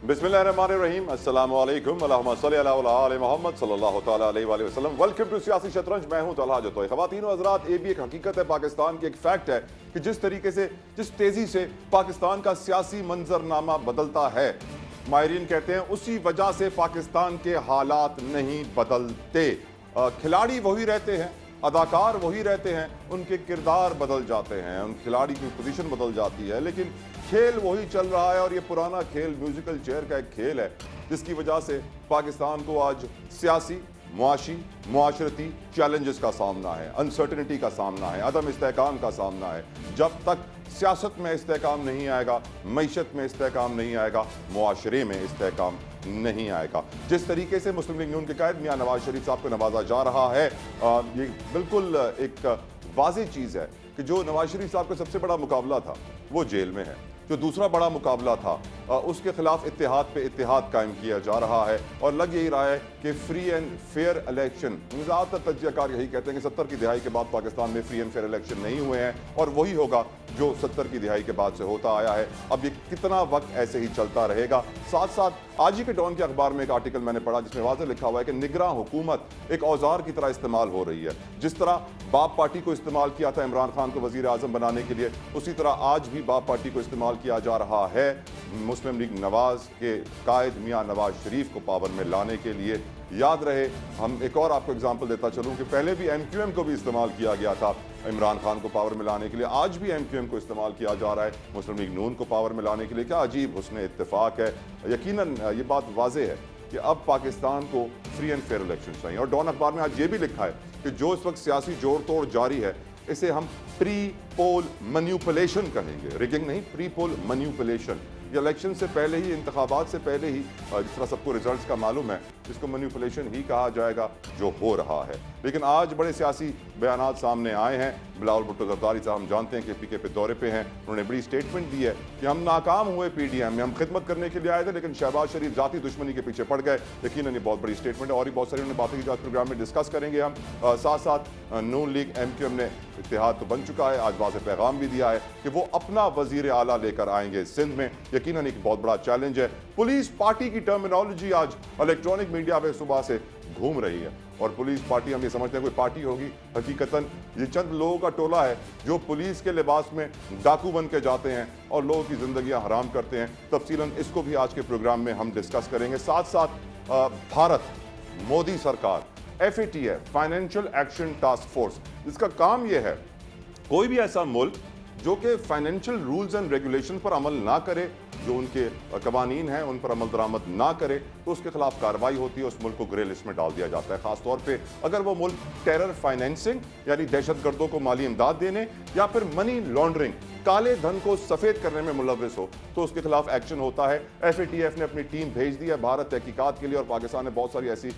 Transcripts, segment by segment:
बिस्मिल्लाहिर्रहमानिर्रहीम, अस्सलामु अलैकुम, अल्लाहुम्मा सल्ली अला मोहम्मद सल्लल्लाहु तआला अलैहि वसल्लम। वेलकम टू सियासी शतरंज। मैं हूं तलहा जतोई। ख़वातीन व हज़रात, ये भी एक हकीकत है, पाकिस्तान की एक फैक्ट है कि जिस तरीके से, जिस तेज़ी से पाकिस्तान का सियासी मंजरनामा बदलता है, माहिरीन कहते हैं उसी वजह से पाकिस्तान के हालात नहीं बदलते। खिलाड़ी वही रहते हैं, अदाकार वही रहते हैं, उनके किरदार बदल जाते हैं, उन खिलाड़ी की पोजीशन बदल जाती है, लेकिन खेल वही चल रहा है। और ये पुराना खेल म्यूजिकल चेयर का एक खेल है, जिसकी वजह से पाकिस्तान को आज सियासी, मुआशी, मुआशरती चैलेंजेस का सामना है, अनसर्टनिटी का सामना है, अदम इस्तेहकाम का सामना है। जब तक सियासत में इस्तेहकाम नहीं आएगा, मईशत में इस्तेहकाम नहीं आएगा, मुआशरे में इस्तेहकाम नहीं आएगा। जिस तरीके से मुस्लिम लीग नून के कायद मियां नवाज शरीफ साहब को नवाजा जा रहा है, ये बिल्कुल एक वाज़ेह चीज़ है कि जो नवाज शरीफ साहब का सबसे बड़ा मुकाबला था वो जेल में है। जो दूसरा बड़ा मुकाबला था उसके खिलाफ इत्तेहाद पे इत्तेहाद कायम किया जा रहा है। और लग यही रहा है कि फ्री एंड फेयर इलेक्शन, ज़्यादातर तज्जियाकार यही कहते हैं कि 70 की दिहाई के बाद पाकिस्तान में फ्री एंड फेयर इलेक्शन नहीं हुए हैं, और वही होगा जो 70 की दिहाई के बाद से होता आया है। अब ये कितना वक्त ऐसे ही चलता रहेगा। साथ साथ आज ही के डॉन के अखबार में एक आर्टिकल मैंने पढ़ा जिसमें वाज़ेह लिखा हुआ है कि निगरान हुकूमत एक औजार की तरह इस्तेमाल हो रही है। जिस तरह बाप पार्टी को इस्तेमाल किया था इमरान खान को वज़ीर आज़म बनाने के लिए, उसी तरह आज भी बाप पार्टी को इस्तेमाल किया जा रहा है मुस्लिम लीग नवाज के कायद मियां नवाज शरीफ को पावर में लाने के लिए। याद रहे, हम एक और आपको एग्जांपल देता चलूं कि पहले भी MQM को भी इस्तेमाल किया गया था इमरान खान को पावर में लाने के लिए, आज भी MQM को इस्तेमाल किया जा रहा है मुस्लिम लीग नून को पावर में लाने के लिए। क्या अजीब हुस्न इत्तेफाक है। यकीनन ये बात वाज़ेह है कि अब पाकिस्तान को फ्री एंड फेयर इलेक्शन चाहिए। और डॉन अखबार में आज ये भी लिखा है कि जो इस वक्त सियासी जोड़ तोड़ जारी है, इसे हम प्री पोल मैनिपुलेशन कहेंगे, रिगिंग नहीं, प्री पोल मैनिपुलेशन। ये इलेक्शन से पहले ही, इंतखाबात से पहले ही, जिस तरह सबको रिजल्ट्स का मालूम है, इसको मैनिपुलेशन ही कहा जाएगा जो हो रहा है। लेकिन आज बड़े सियासी बयानात सामने आए हैं। बिलावल भुट्टो ज़रदारी साहब, हम जानते हैं कि PK पे दौरे पे हैं, उन्होंने बड़ी स्टेटमेंट दी है कि हम नाकाम हुए PDM में, हम खिदमत करने के लिए आए थे लेकिन शहबाज शरीफ ज़ाती दुश्मनी के पीछे पड़ गए। यकीनन ये बहुत बड़ी स्टेटमेंट है और भी बहुत सारी उन्होंने बातें की, आज प्रोग्राम में डिस्कस करेंगे हम। साथ साथ नून लीग MQM ने इत्तेहाद तो बन चुका है, आज वाज़ेह पैगाम भी दिया है कि वो अपना वज़ीर आला लेकर आएंगे सिंध में। यकीनन एक बहुत बड़ा चैलेंज है। पुलिस पार्टी की टर्मिनोलॉजी आज इलेक्ट्रॉनिक मीडिया में सुबह से घूम रही है, और पुलिस पार्टी हम ये समझते हैं कोई पार्टी होगी, हकीकतन ये चंद लोगों का टोला है जो पुलिस के लिबास में डाकू बन के जाते हैं और लोगों की जिंदगियां हराम करते हैं। तफसीलन इसको भी आज के प्रोग्राम में हम डिस्कस करेंगे। साथ साथ भारत, मोदी सरकार, FATF financial action task force, जिसका काम यह है कोई भी ऐसा मुल्क जो कि फाइनेंशियल रूल्स एंड रेगुलेशन पर अमल ना करे, जो उनके कवानीन हैं उन पर अमल दरामद ना करे, तो उसके खिलाफ कार्रवाई होती है, उस मुल्क को ग्रे लिस्ट में डाल दिया जाता है। खासतौर पे अगर वो मुल्क टेरर फाइनेंसिंग यानी दहशतगर्दों को माली इमदाद देने या फिर मनी लॉन्ड्रिंग, काले धन को सफेद करने में मुलव्विस हो, तो उसके खिलाफ एक्शन होता है। FATF ने अपनी टीम भेज दी है भारत तहकीकात के लिए, और पाकिस्तान में बहुत सारी ऐसी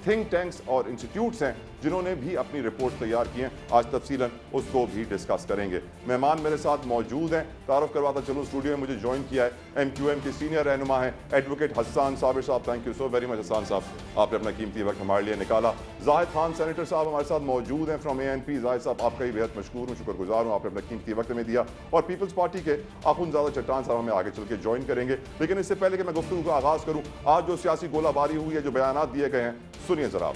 थिंक टैंक्स और इंस्टीट्यूट्स हैं जिन्होंने भी अपनी रिपोर्ट तैयार की हैं। आज तफसीलन उसको भी डिस्कस करेंगे। मेहमान मेरे साथ मौजूद हैं, तारुफ करवाता चलूँ। स्टूडियो में मुझे ज्वाइन किया है MQM के सीनियर रहनुमा हैं एडवोकेट हसन साबिर साहब। Thank you so very much Hasan साहब, आपने अपना कीमती वक्त हमारे लिए निकाला। जाहिद खान सेनेटर साहब हमारे साथ मौजूद हैं फ्रॉम ANP। जाहिद साहब, आपका ही बेहद मशकूर हूँ, शुक्रगुजार हूँ, आपने अपना कीमती वक्त में दिया। और पीपल्स पार्टी के अखुनज़ादा चट्टान साहब हमें आगे चल के ज्वाइन करेंगे। लेकिन इससे पहले कि मैं गुफ्तगू का आगाज़ करूँ, आज जो सियासी गोलाबारी हुई है, जो बयानात दिए गए हैं, सुनिए जरा आप।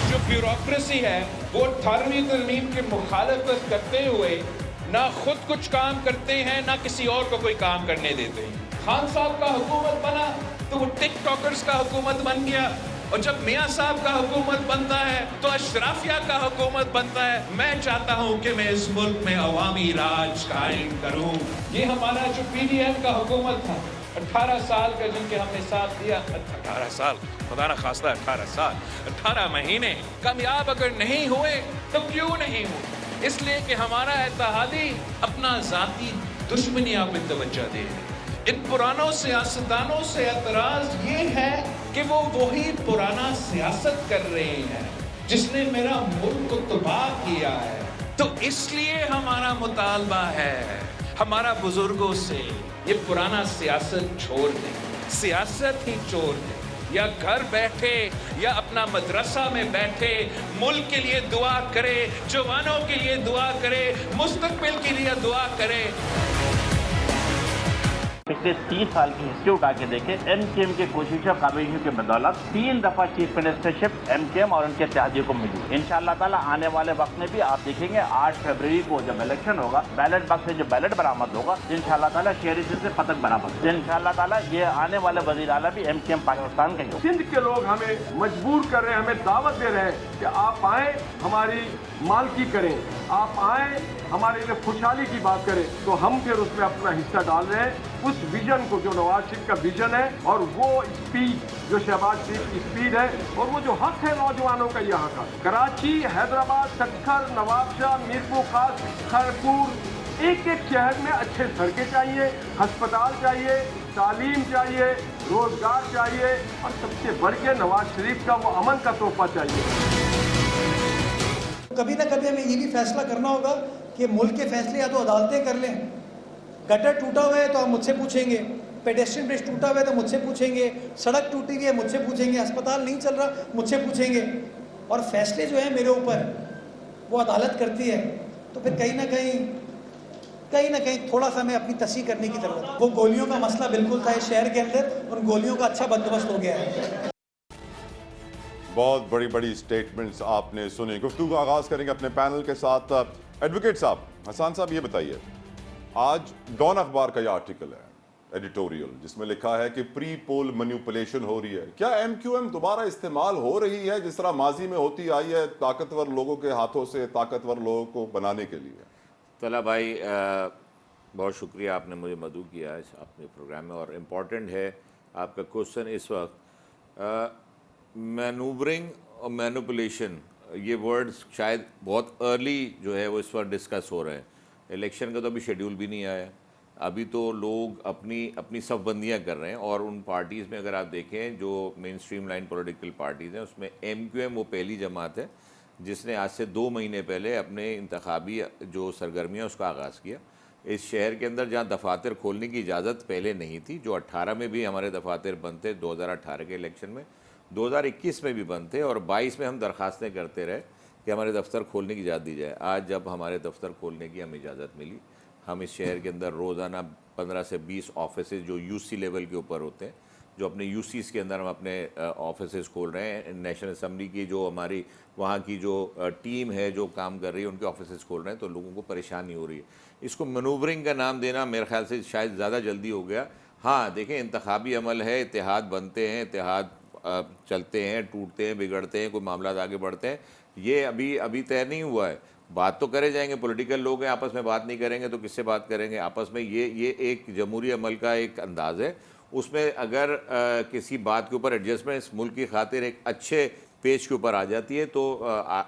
जो ब्यूरोक्रेसी है वो 18वीं तरमीम की मुखालफत करते हुए ना खुद कुछ काम करते हैं, ना किसी और को कोई काम करने देते हैं। खान साहब का हुकूमत बना तो वो टिकटॉकर्स का हुकूमत बन गया, और जब मियां साहब का हुकूमत बनता है तो अशराफिया का हुकूमत बनता है। मैं चाहता हूं कि मैं इस मुल्क में अवामी राज कायम करूं। ये हमारा जो PDM का हुकूमत था, 18 साल का जिनके हमने साथ दिया, 18 साल, खुदा ना खास्ता 18 साल, 18 महीने कामयाब अगर नहीं हुए तो क्यों नहीं हुए? इसलिए कि हमारा इत्तेहादी अपना जाती दुश्मनियां पे तवज्जो दे रहे। इन पुरानों सियासतदानों से एतराज ये है कि वो वही पुराना सियासत कर रहे हैं जिसने मेरा मुल्क को तबाह किया है। तो इसलिए हमारा मुतालबा है हमारा बुजुर्गों से, ये पुराना सियासत छोड़ दें, सियासत ही छोड़ दें, या घर बैठे या अपना मदरसा में बैठे मुल्क के लिए दुआ करे, जवानों के लिए दुआ करे, मुस्तकबिल के लिए दुआ करे। पिछले 30 साल की हिस्ट्री उठा के देखें, एमकेएम के कोशिशों काबिशों की बदौलत 3 दफा चीफ मिनिस्टरशिप एमकेएम और उनके इत्तेहादियों को मिली। इंशाअल्लाह ताला आने वाले वक्त में भी आप देखेंगे 8 फरवरी को जब इलेक्शन होगा, बैलेट बॉक्स से जो बैलेट बरामद होगा, इंशाअल्लाह ताला शेर से पतंग बरामद, इंशाअल्लाह ताला ये आने वाले वज़ीर आला भी एमकेएम पाकिस्तान के होगा। सिंध के लोग हमें मजबूर कर रहे हैं, हमें दावत दे रहे हैं कि आप आए, हमारी मालकी करें, आप आए, हमारे लिए खुशहाली की बात करें। तो हम फिर उसमें अपना हिस्सा डाल रहे हैं, उस विजन को जो नवाज शरीफ का विजन है और वो स्पीड जो शहबाज शरीफ की स्पीड है और वो जो हक है नौजवानों का यहाँ का। कराची, हैदराबाद, सक्खर, नवाबशाह, मीरपुर खास, खैरपुर, एक एक शहर में अच्छे सड़कें चाहिए, अस्पताल चाहिए, तालीम चाहिए, रोजगार चाहिए और सबसे बढ़ के नवाज शरीफ का वो अमन का तोहफा चाहिए। कभी ना कभी हमें ये भी फैसला करना होगा कि मुल्क के फैसले या तो अदालतें कर लें। गटर टूटा हुआ है तो आप मुझसे पूछेंगे, पेडेस्ट्रियन ब्रिज टूटा हुआ है तो मुझसे पूछेंगे, सड़क टूटी हुई है मुझसे पूछेंगे, अस्पताल नहीं चल रहा मुझसे पूछेंगे। और फैसले जो है मेरे ऊपर वो अदालत करती है, तो फिर कहीं ना कहीं थोड़ा सा हमें अपनी तस्हीह करने की जरूरत है। वो गोलियों का मसला बिल्कुल था इस शहर के अंदर, उन गोलियों का अच्छा बंदोबस्त हो गया है। बहुत बड़ी बड़ी स्टेटमेंट्स आपने सुनी। गुफ्तगू का आगाज करेंगे अपने पैनल के साथ। एडवोकेट साहब, हसन साहब, ये बताइए, आज डॉन अखबार का यह आर्टिकल है, एडिटोरियल, जिसमें लिखा है कि प्री पोल मैनिपुलेशन हो रही है। क्या एमक्यूएम दोबारा इस्तेमाल हो रही है जिस तरह माजी में होती आई है, ताकतवर लोगों के हाथों से ताकतवर लोगों को बनाने के लिए? तला भाई, बहुत शुक्रिया, आपने मुझे मदऊ किया इस अपने प्रोग्राम में। और इम्पॉर्टेंट है आपका क्वेश्चन इस वक्त। मैनूवरिंग और मैनिपुलेशन, ये वर्ड्स शायद बहुत अर्ली जो है वो इस वक्त डिस्कस हो रहे हैं। इलेक्शन का तो अभी शेड्यूल भी नहीं आया, अभी तो लोग अपनी सफ़बंदियाँ कर रहे हैं। और उन पार्टीज़ में अगर आप देखें जो main stream line political parties हैं, उसमें एमक्यूएम वो पहली जमात है जिसने आज से 2 महीने पहले अपने इंतखाबी जो सरगर्मियाँ उसका आगाज़ किया। इस शहर के अंदर जहाँ दफातर खोलने की इजाज़त पहले नहीं थी, जो 18 में भी हमारे दफातर बंद थे, 2018 के इलेक्शन में, 2021 में भी बंद थे, और 22 में हम दरख्वास्तें करते रहे कि हमारे दफ्तर खोलने की इजाज़त दी जाए। आज जब हमारे दफ्तर खोलने की हमें इजाज़त मिली, हम इस शहर के अंदर रोज़ाना 15 से 20 ऑफिस जो यूसी लेवल के ऊपर होते हैं, जो अपने यूसीज़ के अंदर हम अपने ऑफिस खोल रहे हैं। नेशनल असम्बली की जो हमारी वहाँ की जो टीम है जो काम कर रही है, उनके ऑफिस खोल रहे हैं, तो लोगों को परेशानी हो रही है। इसको मनूवरिंग का नाम देना मेरे ख्याल से शायद ज़्यादा जल्दी हो गया। हाँ, देखें, इंतखाबी अमल है, इत्तेहाद बनते हैं, इत्तेहाद चलते हैं, टूटते हैं, बिगड़ते हैं, कोई मामला आगे बढ़ते हैं, ये अभी तय नहीं हुआ है। बात तो करे जाएंगे, पॉलिटिकल लोग हैं, आपस में बात नहीं करेंगे तो किससे बात करेंगे आपस में। ये एक जमहूरी अमल का एक अंदाज़ है। उसमें अगर किसी बात के ऊपर एडजस्टमेंट मुल्क की खातिर एक अच्छे पेज के ऊपर आ जाती है तो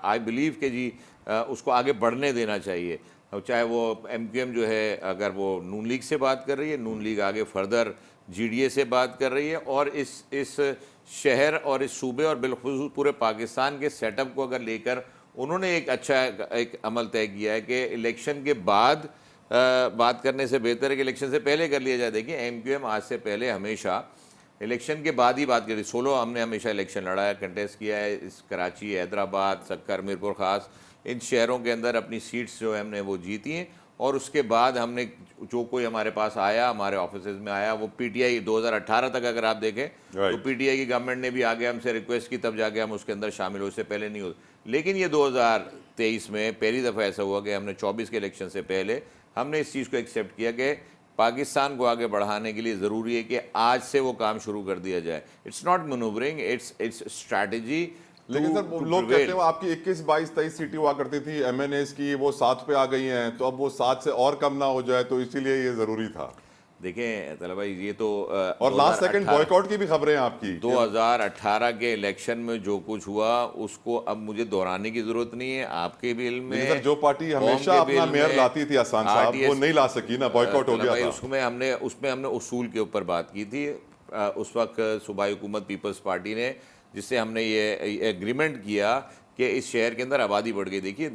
आई बिलीव कि जी उसको आगे बढ़ने देना चाहिए। चाहे वो एमक्यूएम जो है, अगर वो नून लीग से बात कर रही है, नून लीग आगे फर्दर जीडीए से बात कर रही है, और इस शहर और इस सूबे और बिलखुसूस पूरे पाकिस्तान के सेटअप को अगर लेकर उन्होंने एक अच्छा एक अमल तय किया है कि इलेक्शन के बाद बात करने से बेहतर है कि इलेक्शन से पहले कर लिया जाए। देखिए, एमक्यूएम आज से पहले हमेशा इलेक्शन के बाद ही बात करी। 16 हमने हमेशा इलेक्शन लड़ा है, कंटेस्ट किया है। इस कराची, हैदराबाद, सक्कर, मीरपुर खास, इन शहरों के अंदर अपनी सीट्स जो है हमने वो जीती हैं। और उसके बाद हमने जो कोई हमारे पास आया, हमारे ऑफिसेज में आया, वो पीटीआई 2018 तक अगर आप देखें तो पीटीआई की गवर्नमेंट ने भी आगे हमसे रिक्वेस्ट की, तब जाके हम उसके अंदर शामिल हो, उससे पहले नहीं हो। लेकिन ये 2023 में पहली दफ़ा ऐसा हुआ कि हमने 24 के इलेक्शन से पहले हमने इस चीज़ को एक्सेप्ट किया कि पाकिस्तान को आगे बढ़ाने के लिए ज़रूरी है कि आज से वो काम शुरू कर दिया जाए। It's not manoeuvring, it's strategy. लेकिन सर, लोग कहते हैं आपकी 21, 22, 23 सीटें हुआ करती थी एमएनएस की, वो 7 पे आ गई हैं, तो अब वो 7 से और कम ना हो जाए, तो इसीलिए ये ज़रूरी था। देखें तला भाई, ये तो और लास्ट सेकंड बॉयकॉट की भी खबरें हैं आपकी। 2018 के इलेक्शन में जो कुछ हुआ उसको अब मुझे दोहराने की जरूरत नहीं है, आपके भी इल्म में। सर, जो पार्टी हमेशा अपना मेयर लाती थी हसन साहब, वो नहीं ला सकी ना, बॉयकॉट हो गया था। उसमें हमने उसूल के ऊपर बात की थी। उस वक्त सूबाई हुकूमत पीपल्स पार्टी ने, जिससे हमने ये एग्रीमेंट किया कि इस शहर के अंदर आबादी बढ़ गई। देखिए,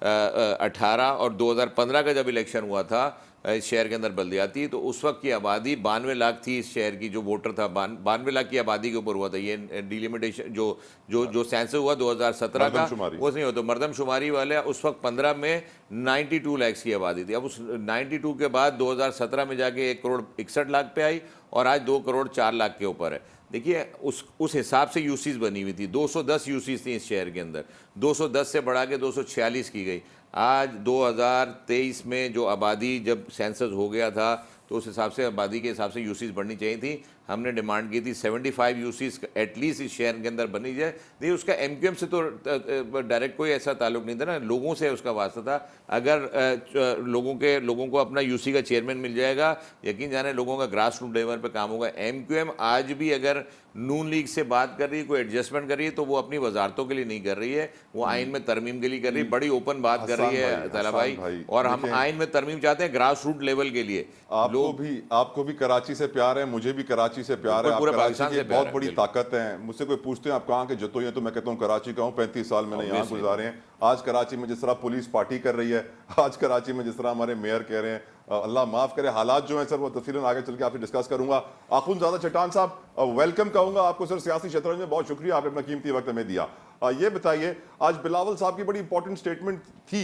2018 और 2015 का जब इलेक्शन हुआ था इस शहर के अंदर बल्दियाती, तो उस वक्त की आबादी 92 लाख थी इस शहर की, जो वोटर था 92 लाख की आबादी के ऊपर हुआ था ये डिलिमिटेशन। जो सेंसस हुआ 2017 का वो नहीं होता, मरदमशुमारी वाले उस वक्त 15 में 92 लाख की आबादी थी। अब उस 92 के बाद 2017 में जाके 1 करोड़ 61 लाख पे आई और आज 2 करोड़ 4 लाख के ऊपर है। देखिए उस हिसाब से यूसीज बनी हुई थी, 210 यूसीज थी इस शहर के अंदर, 210 से बढ़ा के 246 की गई। आज 2023 में जो आबादी जब सेंसस हो गया था तो उस हिसाब से आबादी के हिसाब से यूसीज बढ़नी चाहिए थी। हमने डिमांड की थी 75 यूसीज एटलीस्ट इस शहर के अंदर बनी जाए। नहीं, उसका एमक्यूएम से तो डायरेक्ट कोई ऐसा ताल्लुक नहीं था ना, लोगों से उसका वास्ता था। अगर लोगों को अपना यूसी का चेयरमैन मिल जाएगा, यकीन जाने लोगों का ग्रास रूट लेवल पे काम होगा। एमक्यूएम आज भी अगर नून लीग से बात कर रही है, कोई एडजस्टमेंट कर रही है, तो वो अपनी वजारतों के लिए नहीं कर रही है, वो आइन में तरमीम के लिए कर रही है। बड़ी ओपन बात कर रही है ताला भाई, और हम आइन में तरमीम चाहते हैं ग्रास रूट लेवल के लिए। आपको भी कराची से प्यार है, मुझे भी कराची से प्यार है, पूरे आप कराची पाकिस्तान की से प्यार बहुत बड़ी ताकत है। मुझसे कोई पूछते हैं आप कहाँ के जतोई हैं, तो मैं कहता हूँ कराची का हूँ, 35 साल मैंने यहाँ गुजारे हैं। आज कराची में जिस तरह पुलिस पार्टी कर रही है, आज कराची में जिस तरह हमारे मेयर कह रहे हैं, अल्लाह माफ करे, हालात जो है सर वो तफसीलन आगे चल के आपसे डिस्कस करूंगा। आखुंज़ादा चट्टान साहब वेलकम कहूंगा आपको सर सियासी शतरंज में, बहुत शुक्रिया आपने अपना कीमती वक्त हमें दिया। ये बताइए, आज बिलावल साहब की बड़ी इंपॉर्टेंट स्टेटमेंट थी,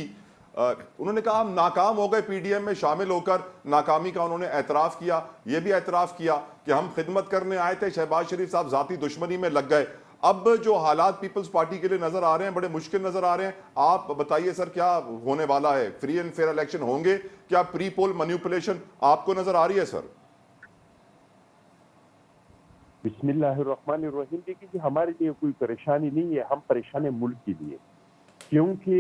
उन्होंने कहा हम नाकाम हो गए पीडीएम में शामिल होकर, नाकामी का उन्होंने एतराफ़ किया। ये भी एतराफ़ किया कि हम खिदमत करने आए थे, शहबाज शरीफ साहब जाती दुश्मनी में लग गए। अब जो हालात पीपल्स पार्टी के लिए नजर आ रहे हैं बड़े मुश्किल नजर आ रहे हैं। आप बताइए सर क्या होने वाला है, फ्री एंड फेयर इलेक्शन होंगे, क्या प्री पोल मैनिपुलेशन आपको नजर आ रही है सर? बिस्मिल्लाहिर्रहमानिर्रहीम। देखिए हमारे लिए कोई परेशानी नहीं है, हम परेशान हैं मुल्क के लिए, क्योंकि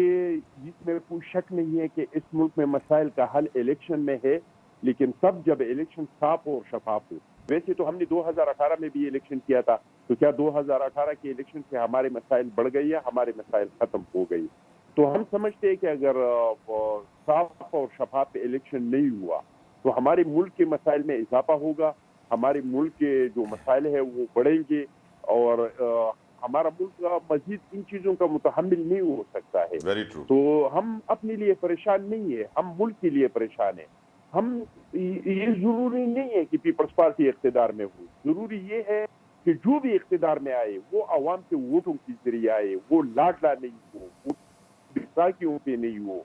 इसमें कोई शक नहीं है कि इस मुल्क में मसाइल का हल इलेक्शन में है, लेकिन तब जब इलेक्शन साफ हो और शफाफ हो। वैसे तो हमने 2018 में भी इलेक्शन किया था, तो क्या 2018 के इलेक्शन से हमारे मसाइल बढ़ गई या हमारे मसाइल खत्म हो गई? तो हम समझते हैं कि अगर साफ और शफाफ इलेक्शन नहीं हुआ तो हमारे मुल्क के मसाइल में इजाफा होगा, हमारे मुल्क के जो मसाइल है वो बढ़ेंगे और हमारा मुल्क मजीद इन चीजों का मुतहम्मिल नहीं हो सकता है। Very true. तो हम अपने लिए परेशान नहीं है, हम मुल्क के लिए परेशान है। हम ये जरूरी नहीं है कि पीपल्स पार्टी इख्तिदार में हो, जरूरी ये है कि जो भी इख्तिदार में आए वो आवाम के वोटों के जरिए आए, वो लाडला नहीं हो, वो बिसाकियों पे नहीं हो,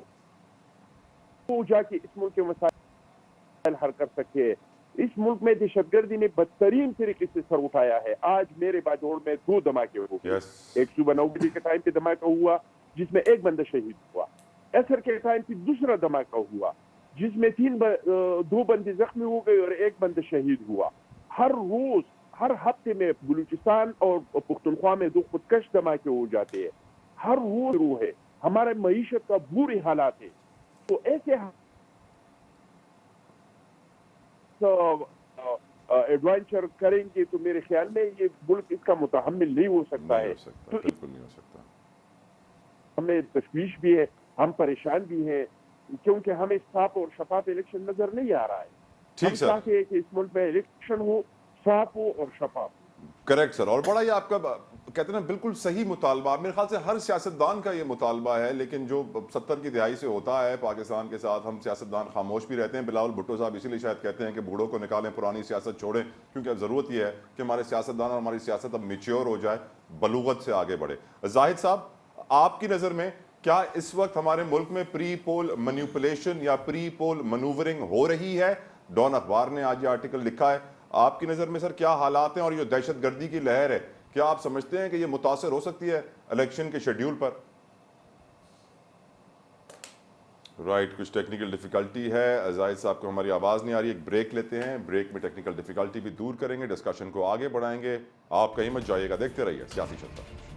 वो जाके इस मुल्क के मसाइल हल कर सके। इस मुल्क में दहशतगर्दी ने बदतरीन तरीके से सर उठाया है। आज मेरे बाजोड़ में 2 धमाके हुए, एक सुबह 9 बजे के टाइम पे धमाका हुआ जिसमें 1 बंदा शहीद हुआ, असर के टाइम पे दूसरा धमाका हुआ जिसमें 2 बंदे जख्मी हो गए और 1 बंदा शहीद हुआ। हर रोज हर हफ्ते में बलूचिस्तान और पुख्तनख्वा में 2 खुदकश धमाके हो जाते हैं, हर रोज रू है। हमारे मईशत का बुरे हालात है, तो ऐसे एडवेंचर करेंगे तो मेरे ख्याल में ये मुल्क इसका मुतहम्मिल नहीं हो सकता है। तो बिल्कुल नहीं हो सकता। हमें तशवीश भी है, हम परेशान भी हैं, क्योंकि हमें साफ और शफाफ इलेक्शन नजर नहीं आ रहा है। ठीक सर, चाहते हैं कि इस मुल्क में इलेक्शन हो, साफ हो और शफाफ। करेक्ट सर, और बड़ा ये आपका कहते हैं ना बिल्कुल सही मुतालबा, मेरे ख्याल से हर सियासतदान का ये मुतालबा है, लेकिन जो 70 की दिहाई से होता है पाकिस्तान के साथ, हम सियासतदान खामोश भी रहते हैं। बिलावल भुट्टो साहब इसीलिए शायद कहते हैं कि बूढ़ों को निकालें, पुरानी सियासत छोड़ें, क्योंकि अब ज़रूरत यह है कि हमारे सियासतदान और हमारी सियासत अब मेच्योर हो जाए, बलूगत से आगे बढ़े। जाहिद साहब, आपकी नज़र में क्या इस वक्त हमारे मुल्क में प्री पोल मैनिपुलेशन या प्री पोल मनूवरिंग हो रही है? डॉन अखबार ने आज ये आर्टिकल लिखा है। आपकी नज़र में सर क्या हालात हैं, और ये दहशतगर्दी की लहर है, क्या आप समझते हैं कि ये मुतासर हो सकती है इलेक्शन के शेड्यूल पर? राइट, कुछ टेक्निकल डिफिकल्टी है, जाहिद साहब को हमारी आवाज़ नहीं आ रही, एक ब्रेक लेते हैं, ब्रेक में टेक्निकल डिफिकल्टी भी दूर करेंगे, डिस्कशन को आगे बढ़ाएंगे। आप कहीं मत जाइएगा, देखते रहिए सियासी शतरंज।